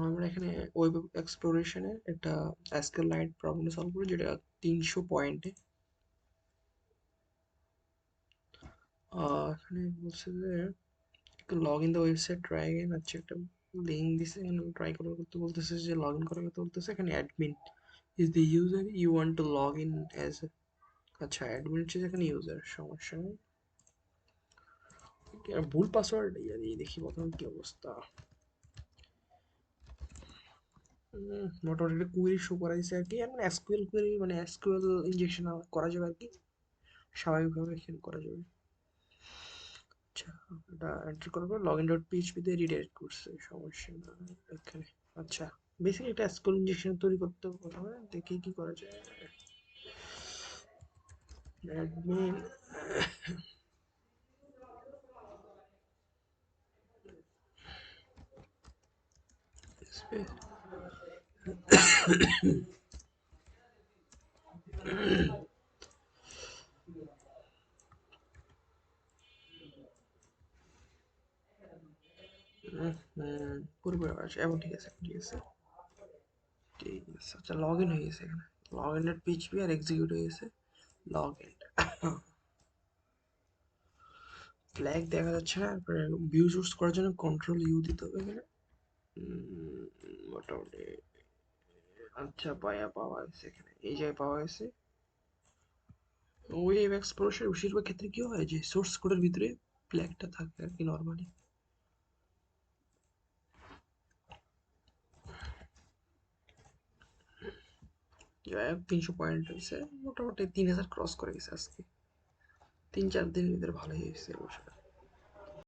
আমরা এখানে ওয়েব এক্সপ্লোরেশনে একটা sqlite প্রবলেম সলভ করি, যেটা 300 পয়েন্টে। এখানে বলছে যে log in the website try again. আচ্ছা, একটা লিঙ্ক দিছে, এখানে ট্রাই করতে বলতেছে, যে লগ ইন করার কথা বলতেছে। এখানে admin is the user you want to log in as. আচ্ছা, অ্যাডমিন হচ্ছে যেখানে ইউজার, সমস্যা নেই। ভুল পাসওয়ার্ড দেখি প্রথমে কি অবস্থা। মোটামুটি একটা কুয়েরি শো করা দিচ্ছে আর কি, মানে এসকিউএল কুয়েরি, মানে এসকিউএল ইনজেকশন করা যাবে আর কি, স্বাভাবিকভাবে এখানে করা যাবে। আচ্ছা, এটা এন্টার করার পর লগ ইন ডট পিএইচপিতে রিডাইরেক্ট করছে, সমস্যা না এখানে। আচ্ছা, বেসিক একটা এসকিউএল ইনজেকশন তৈরি করতে হবে প্রথমে, দেখি কি করা যায়। অ্যাডমিন পুরোপুরি আছে এবং ঠিক আছে, ঠিক আছে, ঠিক আছে। আচ্ছা, লগ ইন হয়ে গেছে এখানে, লগ ইন ডট পিএইচপি আর এক্সিকিউট হয়ে গেছে। লগ ইন ফ্ল্যাগ দেখা যাচ্ছে না, ভিউ সোর্স করার জন্য কন্ট্রোল ইউ দিতে হবে এখানে। মোটামুটি আচ্ছা, পাওয়া গেছে এখানে, এই জায়গায় পাওয়া গেছে। ওয়েব এক্সপ্লোরেশন বেশিরভাগ ক্ষেত্রে কি হয়, যে সোর্স কোডের ভিতরে ফ্ল্যাগটা থাকে আর কি নর্মালি। যাই হোক, 300 পয়েন্ট হয়েছে, মোটামুটি 3000 ক্রস করে গেছে আজকে। 3-4 দিনের ভিতরে ভালোই হয়েছে অবশ্য।